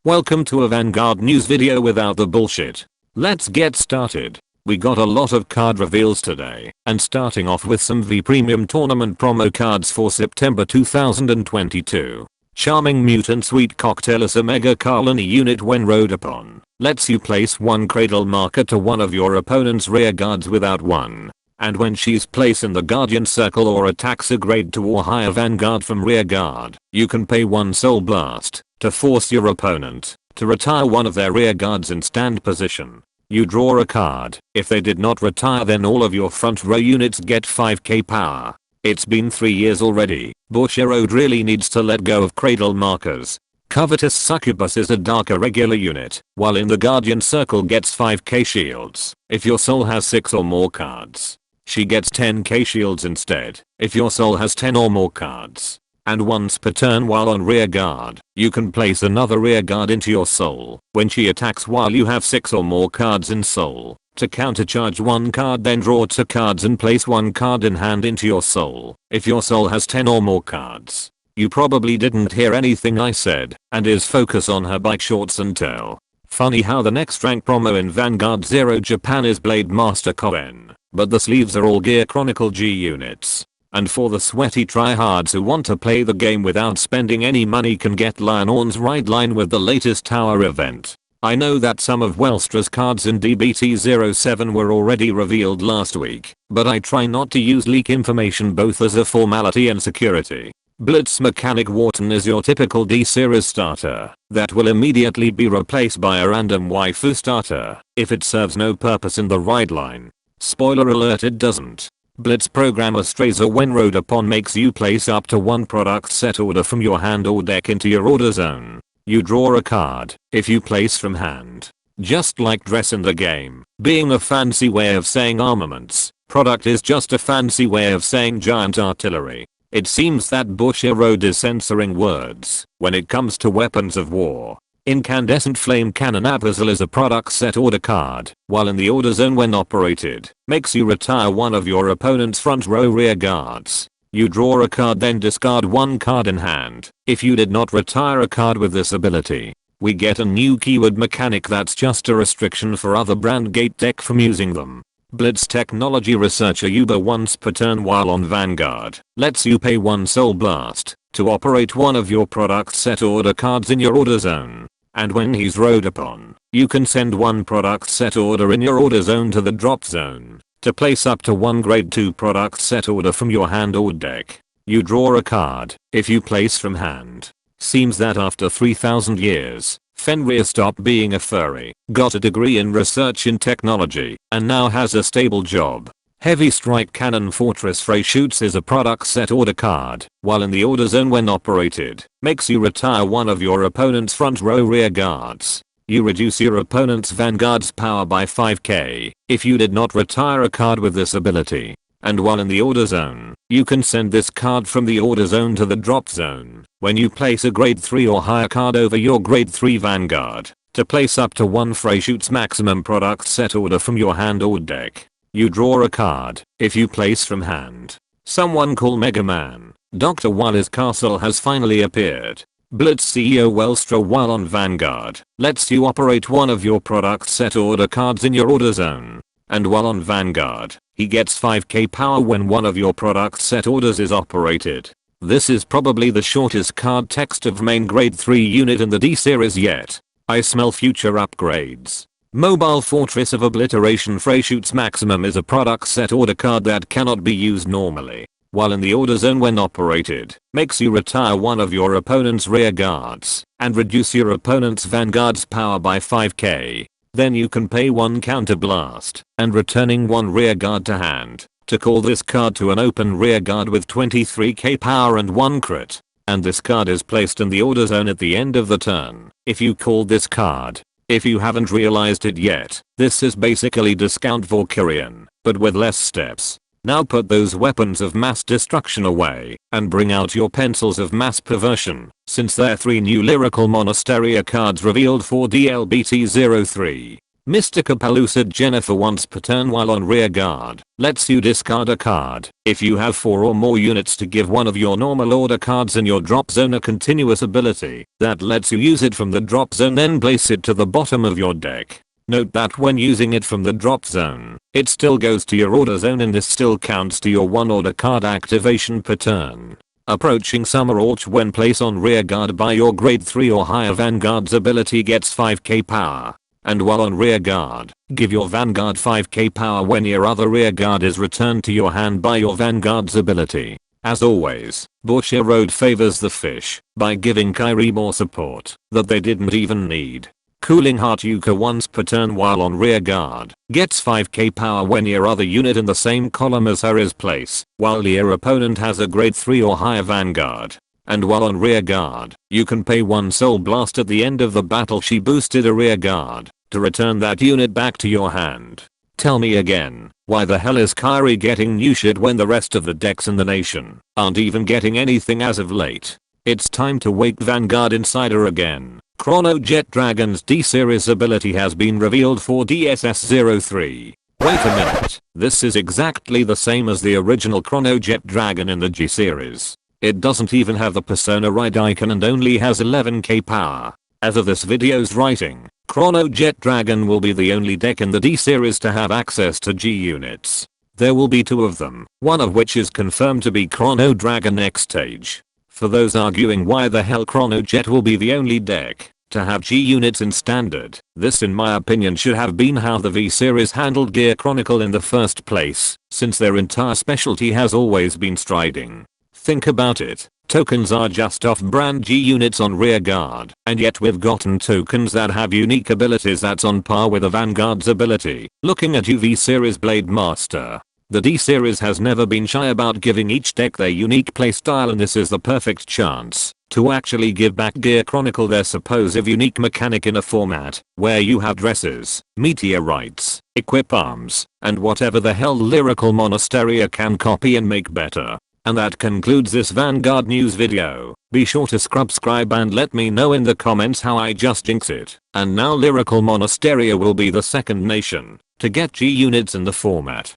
Welcome to a Vanguard news video without the bullshit. Let's get started. We got a lot of card reveals today, and starting off with some V Premium Tournament promo cards for September 2022. Charming Mutant Sweet Cocktail is a Mega Colony unit when rode upon. Lets you place one Cradle marker to one of your opponent's rear guards without one. And when she's placed in the Guardian Circle or attacks a grade 2 or higher Vanguard from rear guard, you can pay one Soul Blast to force your opponent to retire one of their rear guards in stand position. You draw a card. If they did not retire, then all of your front row units get 5k power. It's been 3 years already. Bushiroad really needs to let go of Cradle markers. Covetous Succubus is a dark irregular unit, while in the Guardian Circle gets 5k shields if your soul has 6 or more cards. She gets 10k shields instead if your soul has 10 or more cards. And once per turn while on rear guard, you can place another rear guard into your soul when she attacks while you have 6 or more cards in soul. To countercharge one card, then draw 2 cards and place one card in hand into your soul if your soul has 10 or more cards. You probably didn't hear anything I said, and is focus on her bike shorts and tail. Funny how the next rank promo in Vanguard 0 Japan is Blade Master Koen, but the sleeves are all Gear Chronicle G units. And for the sweaty tryhards who want to play the game without spending any money, can get Lion's Ride Line with the latest tower event. I know that some of Welstra's cards in DBT07 were already revealed last week, but I try not to use leak information both as a formality and security. Blitz Mechanic Warton is your typical D-series starter that will immediately be replaced by a random waifu starter if it serves no purpose in the ride line. Spoiler alert, it doesn't. Blitz Programmer Strazer when rode upon makes you place up to one product set order from your hand or deck into your order zone. You draw a card if you place from hand. Just like dress in the game being a fancy way of saying armaments, product is just a fancy way of saying giant artillery. It seems that Bushiroad is censoring words when it comes to weapons of war. Incandescent Flame Cannon Abhasal is a product set order card, while in the order zone when operated, makes you retire one of your opponent's front row rear guards. You draw a card, then discard one card in hand if you did not retire a card with this ability. We get a new keyword mechanic that's just a restriction for other brand gate deck from using them. Blitz Technology Researcher Yuba once per turn while on Vanguard lets you pay one Soul Blast to operate one of your product set order cards in your order zone. And when he's rode upon, you can send one product set order in your order zone to the drop zone to place up to one grade 2 product set order from your hand or deck. You draw a card if you place from hand. Seems that after 3000 years, Fenrir stopped being a furry, got a degree in research in technology, and now has a stable job. Heavy Strike Cannon Fortress Freischutz is a product set order card, while in the order zone when operated, makes you retire one of your opponent's front row rear guards. You reduce your opponent's Vanguard's power by 5k if you did not retire a card with this ability. And while in the order zone, you can send this card from the order zone to the drop zone when you place a grade 3 or higher card over your grade 3 Vanguard to place up to one Freischutz maximum product set order from your hand or deck. You draw a card if you place from hand. Someone call Mega Man. Dr. Wile's castle has finally appeared. Blitz CEO Welstra while on Vanguard lets you operate one of your product set order cards in your order zone. And while on Vanguard, he gets 5k power when one of your product set orders is operated. This is probably the shortest card text of main grade 3 unit in the D series yet. I smell future upgrades. Mobile Fortress of Obliteration Freischutz Maximum is a product set order card that cannot be used normally, while in the order zone when operated, makes you retire one of your opponent's rear guards and reduce your opponent's Vanguard's power by 5k. Then you can pay one counter blast and returning one rear guard to hand to call this card to an open rear guard with 23k power and 1 crit. And this card is placed in the order zone at the end of the turn if you call this card. If you haven't realized it yet, this is basically discount Valkyrian, but with less steps. Now put those weapons of mass destruction away and bring out your pencils of mass perversion, since there are 3 new lyrical Monasteria cards revealed for DLBT03. Mystica Pellucid Jennifer once per turn while on rear guard, lets you discard a card. If you have 4 or more units to give one of your normal order cards in your drop zone a continuous ability that lets you use it from the drop zone, then place it to the bottom of your deck. Note that when using it from the drop zone, it still goes to your order zone and this still counts to your 1 order card activation per turn. Approaching Summer Aaltje when placed on rear guard by your grade 3 or higher Vanguard's ability gets 5k power. And while on rear guard, give your Vanguard 5k power when your other rear guard is returned to your hand by your Vanguard's ability. As always, Bushiroad Road favors the fish by giving Kyrie more support that they didn't even need. Cooling Heart Yuika once per turn while on rear guard, gets 5k power when your other unit in the same column as her is placed, while your opponent has a grade 3 or higher Vanguard. And while on rear guard, you can pay 1 soul blast at the end of the battle she boosted a rear guard to return that unit back to your hand. Tell me again, why the hell is Kyrie getting new shit when the rest of the decks in the nation aren't even getting anything as of late? It's time to wake Vanguard Insider again. Chronojet Dragon's D-Series ability has been revealed for DSS-03. Wait a minute, this is exactly the same as the original Chronojet Dragon in the G-Series. It doesn't even have the Persona Ride icon and only has 11k power. As of this video's writing, Chronojet Dragon will be the only deck in the D-Series to have access to G units. There will be 2 of them, one of which is confirmed to be Chrono Dragon X Stage. For those arguing why the hell Chronojet will be the only deck to have G units in standard, this in my opinion should have been how the V-Series handled Gear Chronicle in the first place, since their entire specialty has always been striding. Think about it, tokens are just off-brand G units on rear guard, and yet we've gotten tokens that have unique abilities that's on par with a Vanguard's ability. Looking at V-Series Blade Master, the D-Series has never been shy about giving each deck their unique playstyle, and this is the perfect chance to actually give back Gear Chronicle their supposed unique mechanic in a format where you have dresses, meteorites, equip arms, and whatever the hell Lyrical Monasteria can copy and make better. And that concludes this Vanguard news video. Be sure to subscribe and let me know in the comments how I just jinxed it. And now Lyrical Monasteria will be the second nation to get G units in the format.